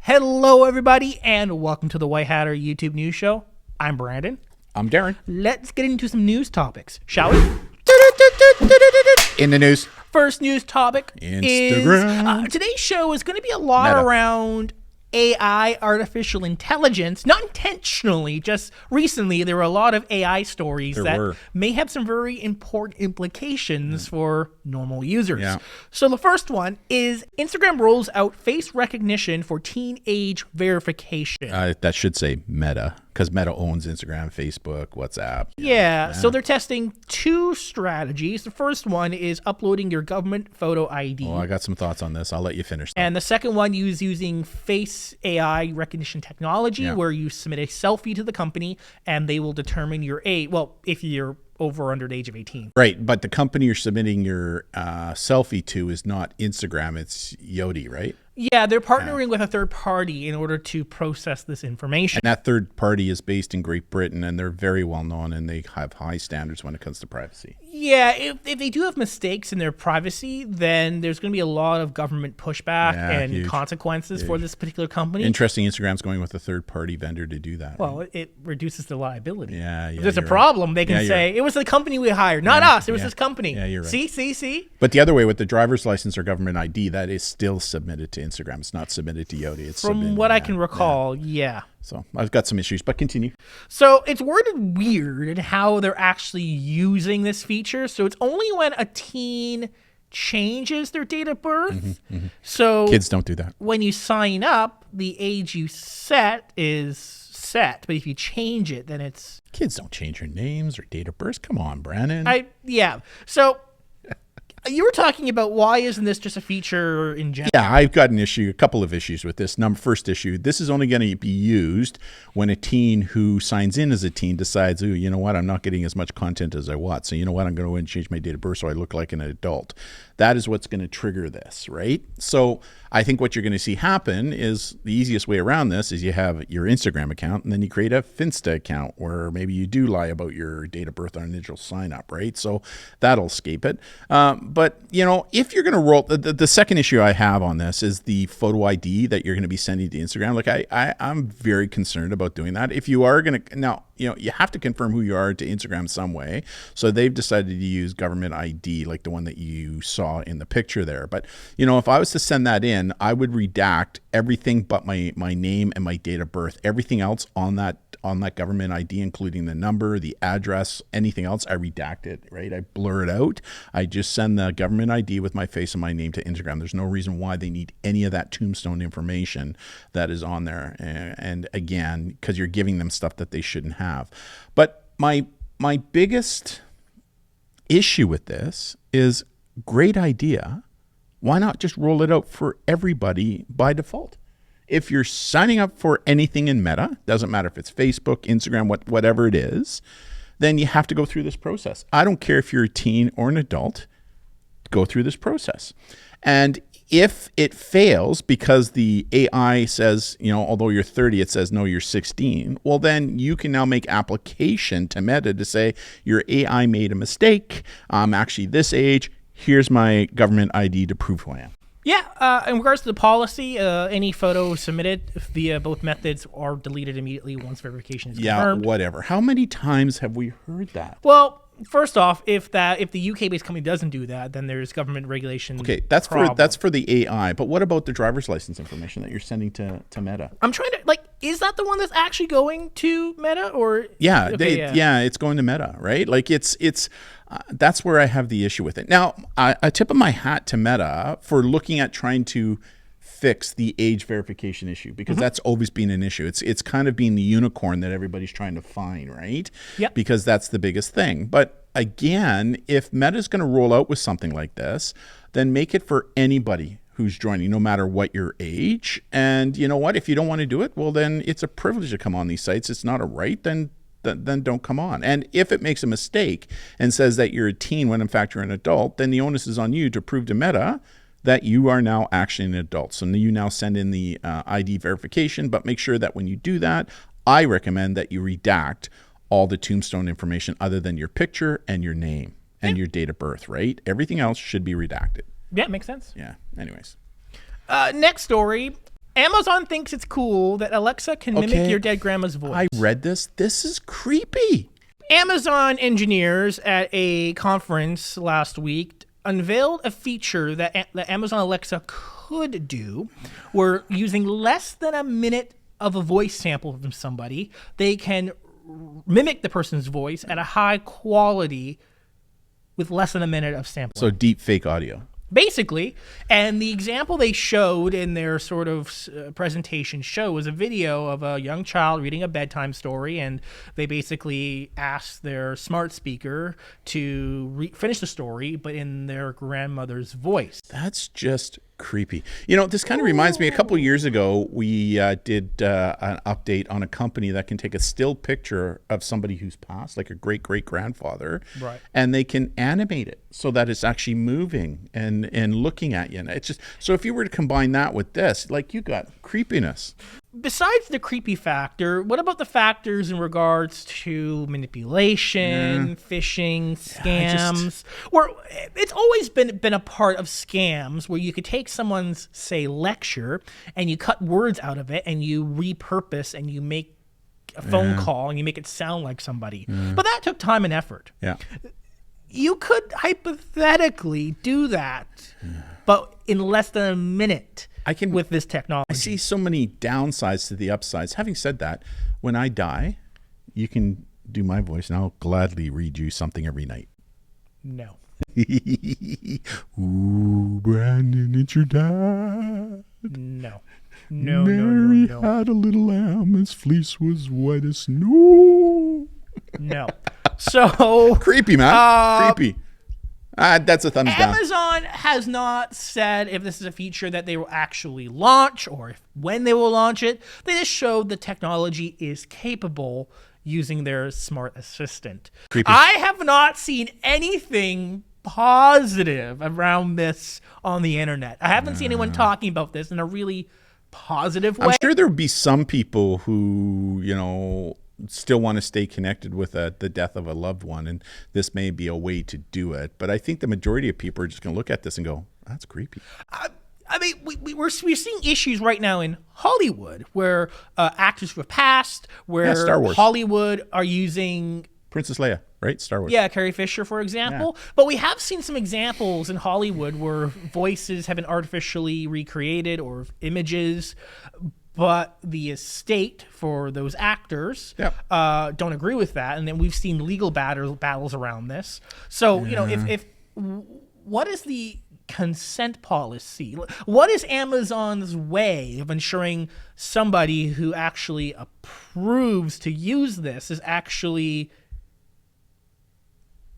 Hello, everybody, and welcome to the White Hatter YouTube News Show. I'm Brandon. I'm Darren. Let's get into some news topics, shall we? In the news. First news topic Instagram. is today's show is going to be a lot Meta. around AI, artificial intelligence, not intentionally, just recently there were a lot of AI stories that may have some very important implications for normal users. Yeah. So the first one is Instagram rolls out face recognition for teenage verification. That should say Meta, because Meta owns Instagram, Facebook, WhatsApp. Yeah, so they're testing two strategies. The first one is uploading your government photo ID. Well, I got some thoughts on this. I'll let you finish that. And the second one is using face AI recognition technology, where you submit a selfie to the company and they will determine your age. Well, if you're over or under the age of 18. Right, but the company you're submitting your selfie to is not Instagram, it's Yoti, right? Yeah, they're partnering with a third party in order to process this information. And that third party is based in Great Britain, and they're very well known, and they have high standards when it comes to privacy. Yeah, if they do have mistakes in their privacy, then there's going to be a lot of government pushback and consequences for this particular company. Interesting, Instagram's going with a third-party vendor to do that. Well, it reduces the liability. Yeah, if there's a problem, they can say, it was the company we hired, not us, it was this company. Yeah, you're right. See? But the other way, with the driver's license or government ID, that is still submitted to Instagram. It's not submitted to Yoti. It's From what I can recall, yeah. So I've got some issues, but continue. So it's worded weird in how they're actually using this feature. So it's only when a teen changes their date of birth. So kids don't do that. When you sign up, the age you set is set. But if you change it, then it's... Kids don't change their names or date of birth. Come on, Brandon. So... You were talking about why isn't this just a feature in general? Yeah, I've got a couple of issues with this. First issue, this is only going to be used when a teen who signs in as a teen decides, oh, you know what, I'm not getting as much content as I want. So you know what, I'm going to go and change my date of birth so I look like an adult. That is what's going to trigger this, right? So I think what you're going to see happen is the easiest way around this is you have your Instagram account and then you create a Finsta account where maybe you do lie about your date of birth on initial sign up, right? So that'll escape it. But, you know, if you're going to roll, the second issue I have on this is the photo ID that you're going to be sending to Instagram. Like I'm very concerned about doing that. If you are going to, now, you know, you have to confirm who you are to Instagram some way. So they've decided to use government ID, like the one that you saw in the picture there. But, you know, if I was to send that in, I would redact everything but my name and my date of birth. Everything else on that government ID, including the number, the address, anything else, I redact it, right? I blur it out. I just send the government ID with my face and my name to Instagram. There's no reason why they need any of that tombstone information that is on there. And again, because you're giving them stuff that they shouldn't have. But my biggest issue with this is great idea. Why not just roll it out for everybody by default? If you're signing up for anything in Meta, doesn't matter if it's Facebook, Instagram, whatever it is, then you have to go through this process. I don't care if you're a teen or an adult, go through this process. And if it fails because the AI says, you know, although you're 30, it says, no, you're 16, well, then you can now make application to Meta to say, your AI made a mistake. I'm actually this age. Here's my government ID to prove who I am. Yeah, in regards to the policy, any photo submitted via both methods are deleted immediately once verification is confirmed. Yeah, whatever. How many times have we heard that? Well, first off, if the UK-based company doesn't do that, then there's government regulation. Okay, that's for the AI. But what about the driver's license information that you're sending to Meta? I'm trying to is that the one that's actually going to Meta or? Yeah, it's going to Meta, right? Like it's that's where I have the issue with it. Now, I tip of my hat to Meta for looking at trying to fix the age verification issue, because that's always been an issue. It's kind of been the unicorn that everybody's trying to find, right? Yeah. Because that's the biggest thing. But again, if Meta's going to roll out with something like this, then make it for anybody who's joining, no matter what your age. And you know what? If you don't want to do it, well, then it's a privilege to come on these sites. It's not a right. Then don't come on. And if it makes a mistake and says that you're a teen when in fact you're an adult, then the onus is on you to prove to Meta that you are now actually an adult. So you now send in the ID verification, but make sure that when you do that, I recommend that you redact all the tombstone information other than your picture and your name and your date of birth, right? Everything else should be redacted. Yeah, makes sense. Yeah, anyways. Next story. Amazon thinks it's cool that Alexa can mimic your dead grandma's voice. I read this. This is creepy. Amazon engineers at a conference last week unveiled a feature that the Amazon Alexa could do, where using less than a minute of a voice sample from somebody, they can mimic the person's voice at a high quality with less than a minute of sampling. So deep fake audio. Basically, and the example they showed in their sort of presentation was a video of a young child reading a bedtime story, and they basically asked their smart speaker to finish the story, but in their grandmother's voice. That's just creepy. You know, this kind of reminds me, a couple of years ago, we did an update on a company that can take a still picture of somebody who's passed, like a great-great-grandfather, right, and they can animate it so that it's actually moving and looking at you. And it's just, so if you were to combine that with this, like, you got creepiness. Besides the creepy factor, what about the factors in regards to manipulation, phishing, scams? Where it's always been a part of scams where you could take someone's, say, lecture and you cut words out of it and you repurpose and you make a phone call and you make it sound like somebody. But that took time and effort. Yeah. You could hypothetically do that, but in less than a minute. With this technology. I see so many downsides to the upsides. Having said that, when I die, you can do my voice and I'll gladly read you something every night. No. Ooh, Brandon, it's your dad. No. Mary had a little lamb, its fleece was white as snow. No. So creepy, man. Creepy. That's a thumbs down. Amazon has not said if this is a feature that they will actually launch or when they will launch it. They just showed the technology is capable using their smart assistant. Creepy. I have not seen anything positive around this on the internet. I haven't seen anyone talking about this in a really positive way. I'm sure there would be some people who, you know, still want to stay connected with the death of a loved one, and this may be a way to do it. But I think the majority of people are just going to look at this and go, that's creepy. I mean, we're seeing issues right now in Hollywood where actors who have passed, where Star Wars. Hollywood are using Princess Leia, right? Star Wars. Yeah, Carrie Fisher, for example. Yeah. But we have seen some examples in Hollywood where voices have been artificially recreated or images, but the estate for those actors don't agree with that. And then we've seen legal battles around this. So, you know, if what is the consent policy? What is Amazon's way of ensuring somebody who actually approves to use this is actually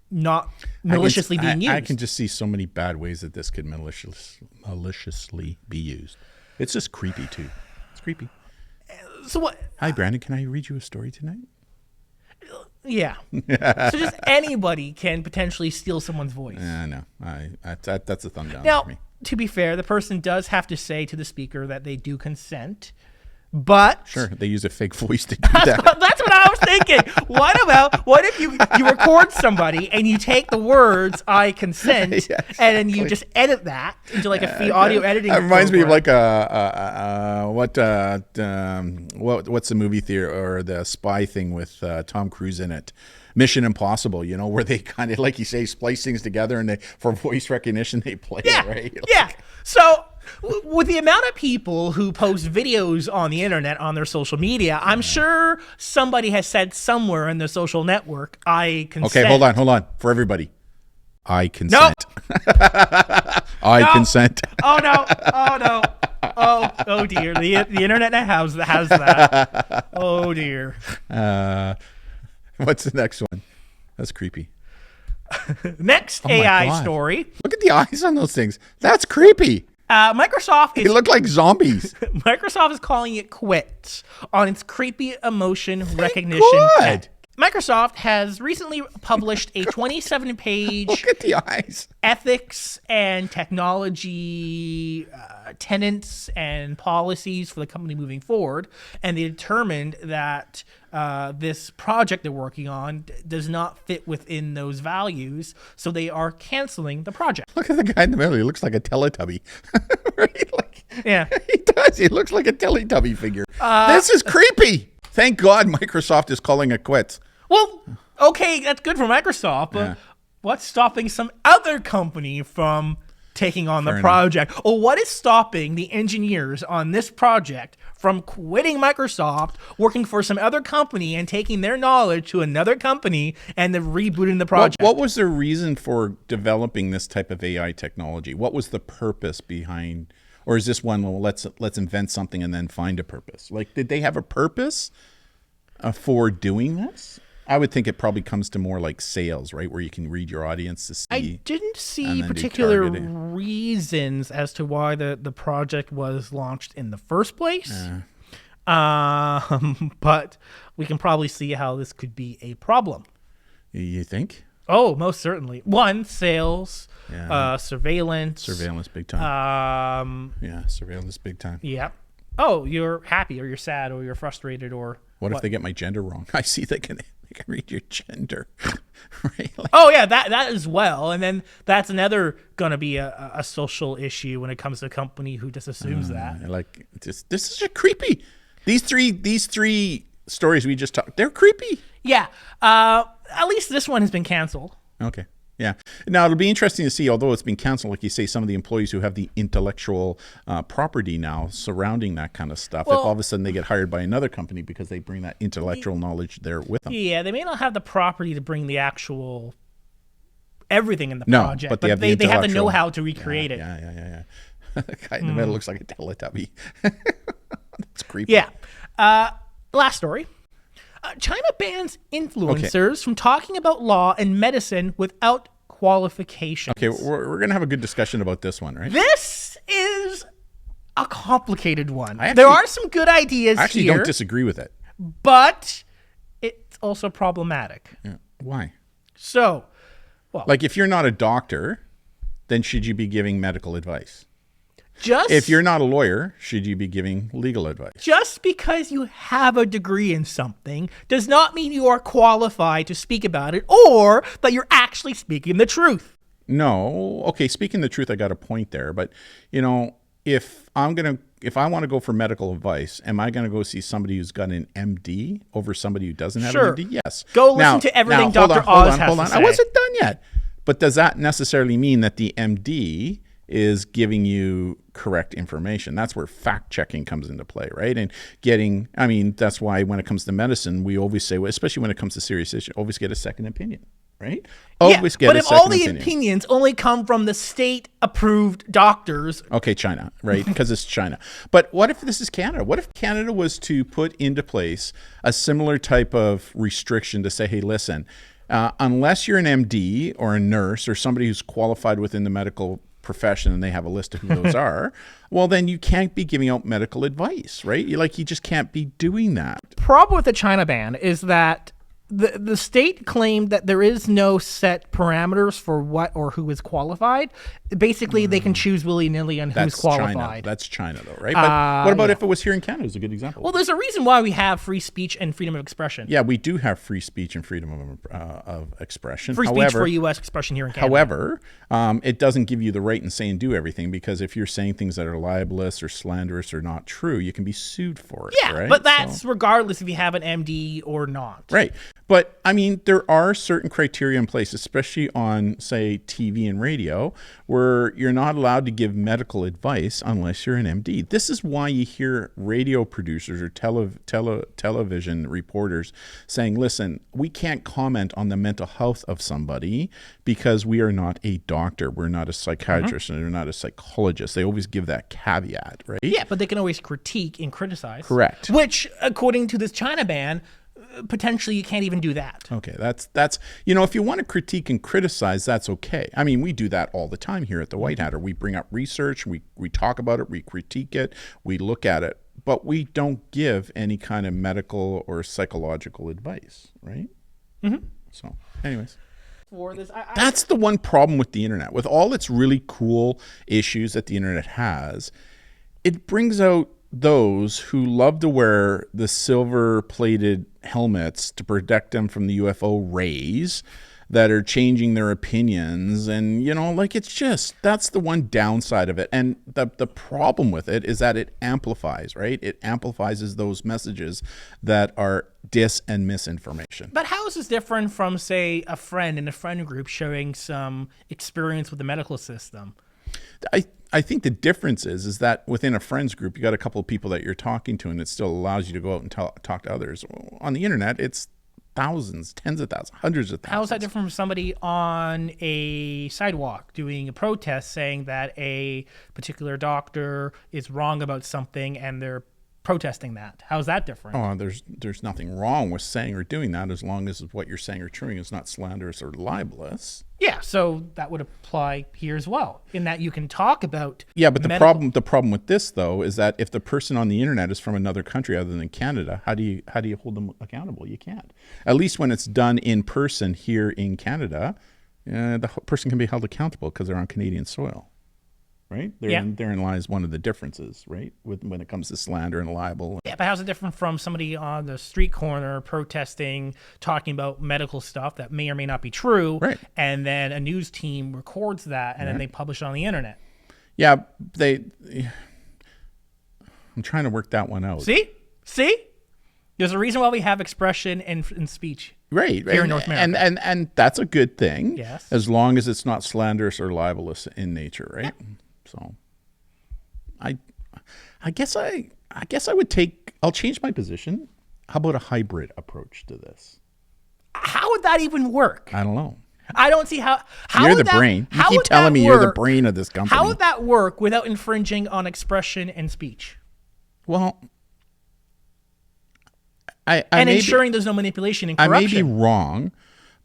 not maliciously being used? I can just see so many bad ways that this could maliciously be used. It's just creepy, too. It's creepy. So what? Hi, Brandon. Can I read you a story tonight? Yeah. So just anybody can potentially steal someone's voice. No. That's a thumb down now, for me. To be fair, the person does have to say to the speaker that they do consent. But sure, they use a fake voice to do that. That's what I was thinking. What if you record somebody and you take the words "I consent" and then you just edit that into like a audio editing? That reminds me of like what's the movie theater or the spy thing with Tom Cruise in it? Mission Impossible, you know, where they kind of, like you say, splice things together and for voice recognition they play it, right? Yeah. So with the amount of people who post videos on the internet, on their social media, I'm sure somebody has said somewhere in the social network, "I consent." Okay, hold on. For everybody, I consent. No. Consent. Oh, no. Oh, dear. The internet has that. Oh, dear. What's the next one? That's creepy. Next AI story. Look at the eyes on those things. That's creepy. Microsoft They look like zombies. Microsoft is calling it quits on its creepy emotion recognition tech. Microsoft has recently published a 27-page Look at the eyes. ethics and technology tenets and policies for the company moving forward, and they determined that this project they're working on does not fit within those values, so they are canceling the project. Look at the guy in the middle. He looks like a Teletubby. Right? Yeah. He does. He looks like a Teletubby figure. This is creepy. Thank God Microsoft is calling it quits. Well, okay, that's good for Microsoft, but what's stopping some other company from taking on the project? Or what is stopping the engineers on this project from quitting Microsoft, working for some other company, and taking their knowledge to another company and then rebooting the project? What was the reason for developing this type of AI technology? What was the purpose behind, or is this one, well, let's invent something and then find a purpose? Like, did they have a purpose for doing this? I would think it probably comes to more like sales, right? Where you can read your audience to see. I didn't see particular reasons as to why the project was launched in the first place. But we can probably see how this could be a problem. You think? Oh, most certainly. One, sales, surveillance. Surveillance big time. Surveillance big time. Yeah. Oh, you're happy or you're sad or you're frustrated or what if they get my gender wrong? I see they can read your gender. Right? Like, oh yeah, that as well. And then that's another gonna be a social issue when it comes to a company who just assumes that. Like this is just creepy. These three stories we just talked, they're creepy. Yeah. At least this one has been canceled. Okay. Yeah. Now, it'll be interesting to see, although it's been canceled, like you say, some of the employees who have the intellectual property now surrounding that kind of stuff, if all of a sudden they get hired by another company because they bring that intellectual knowledge there with them. Yeah, they may not have the property to bring the actual everything in the project, but they have the know-how to recreate it. Yeah. The guy in the middle looks like a Teletubby. That's creepy. Yeah. Last story. China bans influencers from talking about law and medicine without qualifications. Okay, we're going to have a good discussion about this one, right? This is a complicated one. There are some good ideas here. I actually don't disagree with it. But it's also problematic. Yeah. Why? So, like if you're not a doctor, then should you be giving medical advice? If you're not a lawyer, should you be giving legal advice? Just because you have a degree in something does not mean you are qualified to speak about it or that you're actually speaking the truth. No. Okay, speaking the truth, I got a point there. But, if I want to go for medical advice, am I going to go see somebody who's got an MD over somebody who doesn't have an MD? Yes. Go listen to everything Dr. Oz has to say. I wasn't done yet. But does that necessarily mean that the MD is giving you correct information? That's where fact checking comes into play, right? And that's why when it comes to medicine, we always say, especially when it comes to serious issues, always get a second opinion, right? Always get a second opinion. But if all the opinions only come from the state-approved doctors... Okay, China, right? Because it's China. But what if this is Canada? What if Canada was to put into place a similar type of restriction to say, hey, listen, unless you're an MD or a nurse or somebody who's qualified within the medical profession and they have a list of who those are, well, then you can't be giving out medical advice, right? You just can't be doing that. Problem with the China ban is that the state claimed that there is no set parameters for what or who is qualified. Basically, they can choose willy-nilly on who's qualified. That's China, though, right? But what about if it was here in Canada? Is a good example. Well, there's a reason why we have free speech and freedom of expression. Yeah, we do have free speech and freedom of expression. Free speech for U.S. expression here in Canada. However, it doesn't give you the right to say and do everything, because if you're saying things that are libelous or slanderous or not true, you can be sued for it. Yeah, right? But that's regardless if you have an MD or not. Right. But, there are certain criteria in place, especially on, say, TV and radio, where you're not allowed to give medical advice unless you're an MD. This is why you hear radio producers or television reporters saying, listen, we can't comment on the mental health of somebody because we are not a doctor. We're not a psychiatrist and we're not a psychologist. They always give that caveat, right? Yeah, but they can always critique and criticize. Correct. Which, according to this China ban, potentially you can't even do that. Okay, that's if you want to critique and criticize, that's okay. We do that all the time here at the White Hatter. We bring up research, we talk about it, we critique it, we look at it, but we don't give any kind of medical or psychological advice, right? So, anyways. For this, That's the one problem with the internet. With all its really cool issues that the internet has, it brings out those who love to wear the silver-plated helmets to protect them from the UFO rays that are changing their opinions. And, it's just, that's the one downside of it. And the problem with it is that it amplifies, right? It amplifies those messages that are dis and misinformation. But how is this different from, say, a friend in a friend group showing some experience with the medical system? I think the difference is that within a friends group, you got a couple of people that you're talking to, and it still allows you to go out and talk to others. On the internet, it's thousands, tens of thousands, hundreds of thousands. How is that different from somebody on a sidewalk doing a protest saying that a particular doctor is wrong about something and they're protesting that? How is that different? Oh, there's nothing wrong with saying or doing that as long as what you're saying or doing is not slanderous or libelous. Yeah, so that would apply here as well, in that you can talk about. Yeah, but the problem with this though is that if the person on the internet is from another country other than Canada, how do you hold them accountable? You can't. At least when it's done in person here in Canada, the person can be held accountable because they're on Canadian soil. Right? Therein lies one of the differences, right? When it comes to slander and libel. Yeah, but how's it different from somebody on the street corner protesting, talking about medical stuff that may or may not be true, right? And then a news team records that and then they publish it on the internet. Yeah, I'm trying to work that one out. See? There's a reason why we have expression and speech. Right, here in North America. And that's a good thing. Yes. As long as it's not slanderous or libelous in nature, right? Yeah. So I guess I'll change my position. How about a hybrid approach to this? How would that even work? I don't know. I don't see how you're the brain. You keep telling me you're the brain of this company. How would that work without infringing on expression and speech? Well, ensuring there's no manipulation and corruption. I may be wrong,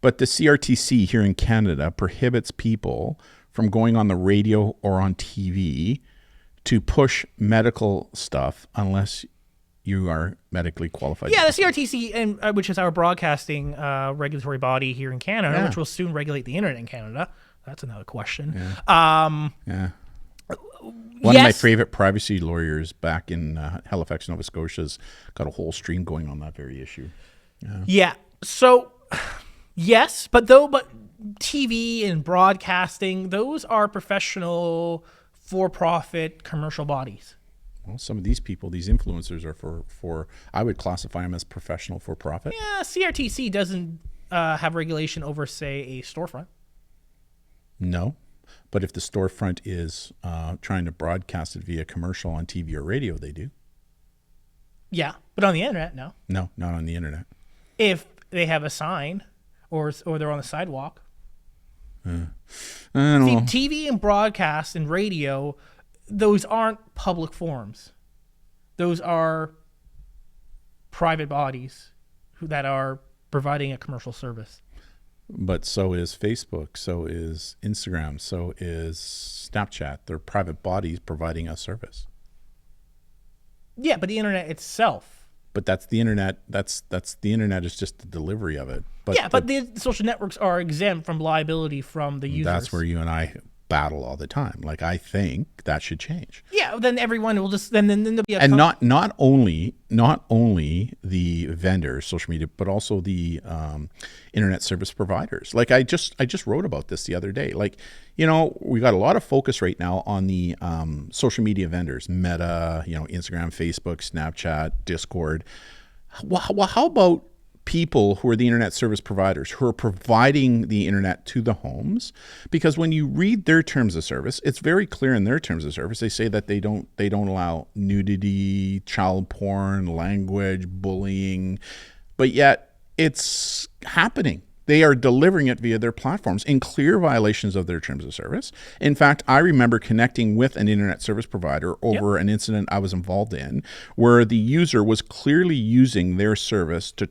but the CRTC here in Canada prohibits people from going on the radio or on TV to push medical stuff unless you are medically qualified. Yeah, the CRTC, which is our broadcasting regulatory body here in Canada, which will soon regulate the internet in Canada. That's another question. Yeah. One of my favorite privacy lawyers back in Halifax, Nova Scotia's got a whole stream going on that very issue. Yeah. So, yes, but TV and broadcasting, those are professional, for-profit commercial bodies. Well, some of these people, these influencers, are for I would classify them as professional for-profit. Yeah, CRTC doesn't have regulation over, say, a storefront. No. But if the storefront is trying to broadcast it via commercial on TV or radio, they do. Yeah, but on the internet, no. No, not on the internet. If they have a sign or they're on the sidewalk. I don't know. TV and broadcast and radio, those aren't public forums. Those are private bodies that are providing a commercial service. But so is Facebook, so is Instagram, so is Snapchat. They're private bodies providing a service. Yeah, but the internet itself. But that's the internet. That's the internet is just the delivery of it. But but the social networks are exempt from liability from the users. That's where you and I battle all the time. Like, I think that should change. Yeah, then everyone will just then there'll be a and not only the vendors, social media, but also the internet service providers. Like, I just wrote about this the other day. Like, we got a lot of focus right now on the social media vendors, Meta, Instagram, Facebook, Snapchat, Discord. Well, how about people who are the internet service providers who are providing the internet to the homes? Because when you read their terms of service, it's very clear in their terms of service. They say that they don't allow nudity, child porn, language, bullying, but yet it's happening. They are delivering it via their platforms in clear violations of their terms of service. In fact, I remember connecting with an internet service provider over an incident I was involved in where the user was clearly using their service to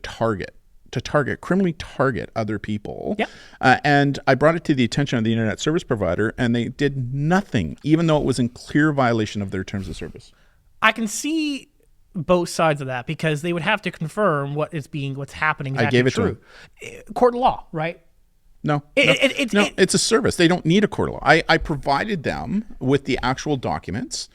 criminally target other people. Yep. And I brought it to the attention of the internet service provider, and they did nothing, even though it was in clear violation of their terms of service. I can see both sides of that because they would have to confirm what's happening. I gave it to them. Court of law, right? No, it's a service. They don't need a court of law. I provided them with the actual documents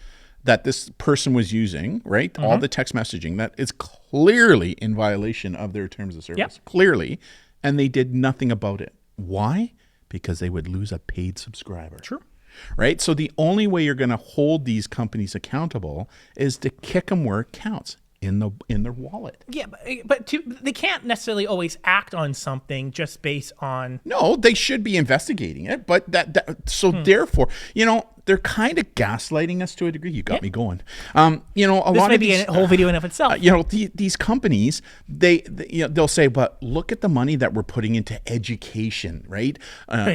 that this person was using, right? All the text messaging that is clearly in violation of their terms of service, clearly, and they did nothing about it. Why? Because they would lose a paid subscriber. True. Right? So the only way you're going to hold these companies accountable is to kick them where it counts, in their wallet. Yeah, but they can't necessarily always act on something just based on... No, they should be investigating it, but therefore, they're kind of gaslighting us to a degree. You got me going. This may be a whole video in of itself. These companies, they'll say, but look at the money that we're putting into education, right?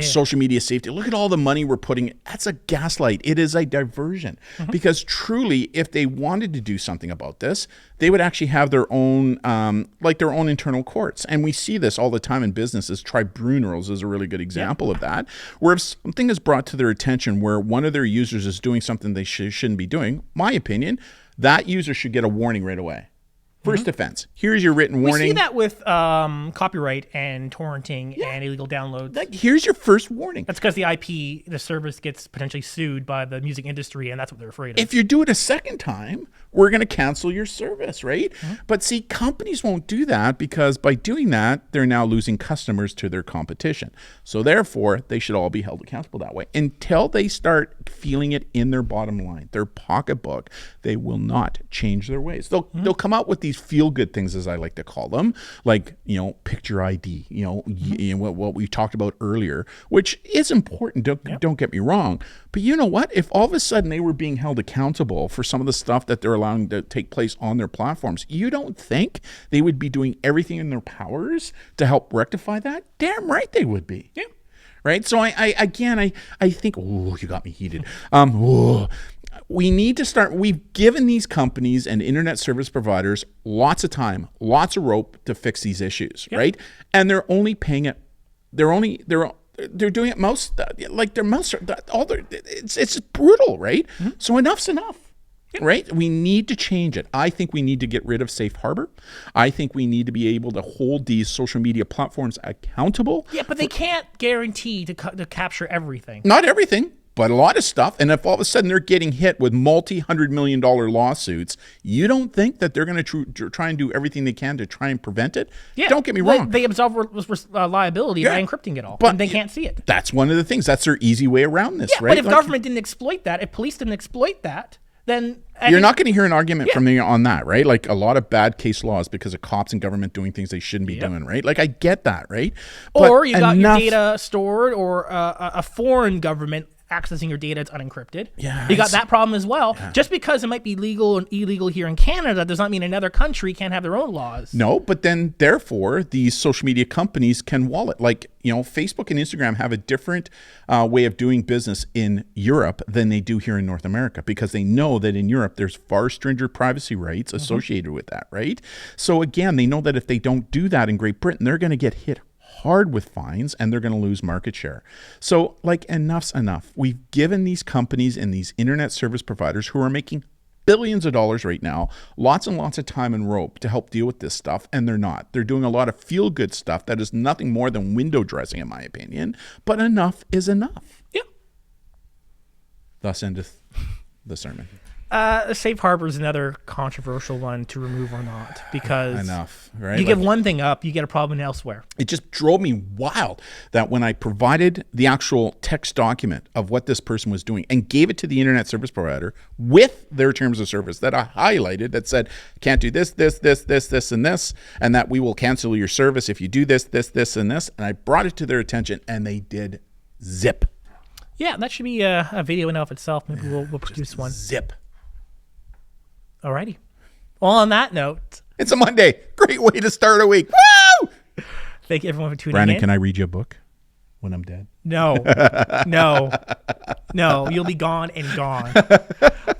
Social media safety. Look at all the money we're putting. That's a gaslight. It is a diversion. Because truly, if they wanted to do something about this, they would actually have their own, their own internal courts. And we see this all the time in businesses. Tribunals is a really good example of that, where if something is brought to their attention where one of their users is doing something they shouldn't be doing, my opinion, that user should get a warning right away. First offense. Here's your written warning. We see that with copyright and torrenting and illegal downloads. Here's your first warning. That's because the service gets potentially sued by the music industry, and that's what they're afraid of. If you do it a second time, we're going to cancel your service, right? But see, companies won't do that because by doing that, they're now losing customers to their competition. So therefore, they should all be held accountable that way. Until they start feeling it in their bottom line, their pocketbook, they will not change their ways. They'll come out with these feel-good things, as I like to call them, like, picture ID, what we talked about earlier, which is important, don't get me wrong. But you know what? If all of a sudden they were being held accountable for some of the stuff that they're allowing to take place on their platforms, you don't think they would be doing everything in their powers to help rectify that? Damn right they would be. Yeah. Right? So I think, oh, you got me heated. We need to start. We've given these companies and internet service providers lots of time, lots of rope to fix these issues, right? And they're only paying it. They're doing it it's brutal, right? So enough's enough. Right? We need to change it. I think we need to get rid of safe harbor. I think we need to be able to hold these social media platforms accountable. Yeah, but they can't guarantee to capture everything. Not everything, but a lot of stuff. And if all of a sudden they're getting hit with multi-hundred-million-dollar lawsuits, you don't think that they're going to try and do everything they can to try and prevent it? Yeah. Don't get me wrong. They absolve liability by encrypting it all, but they can't see it. That's one of the things. That's their easy way around this, right? But if government didn't exploit that, if police didn't exploit that, then you're not going to hear an argument from me on that, right? Like a lot of bad case laws because of cops and government doing things they shouldn't be doing, right? Like I get that, right? Or you got your data stored, or a foreign government accessing your data, it's unencrypted. Yeah, you got that problem as well. Yeah. Just because it might be legal and illegal here in Canada does not mean another country can't have their own laws. No, but then therefore these social media companies can wallet. Like, Facebook and Instagram have a different way of doing business in Europe than they do here in North America, because they know that in Europe there's far stringent privacy rights associated with that, right? So again, they know that if they don't do that in Great Britain, they're going to get hit hard with fines and they're going to lose market share. So enough's enough. We've given these companies and these internet service providers who are making billions of dollars right now lots and lots of time and rope to help deal with this stuff, and they're not. They're doing a lot of feel-good stuff that is nothing more than window dressing, in my opinion, but enough is enough. Yeah. Thus endeth the sermon. Safe harbor is another controversial one to remove or not, because enough, right? You give one thing up, you get a problem elsewhere. It just drove me wild that when I provided the actual text document of what this person was doing and gave it to the internet service provider with their terms of service that I highlighted that said, can't do this, and this, and that we will cancel your service if you do this, and this, and I brought it to their attention and they did zip. Yeah, that should be a video in and of itself. Maybe we'll produce one. Zip. Alrighty. Well, on that note, it's a Monday. Great way to start a week. Woo! Thank you everyone for tuning in. Brandon, can I read you a book when I'm dead? No. You'll be gone and gone.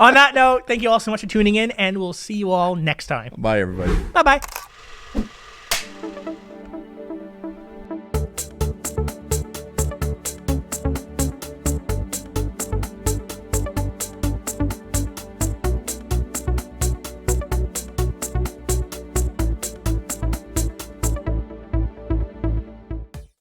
On that note, thank you all so much for tuning in, and we'll see you all next time. Bye, everybody. Bye-bye.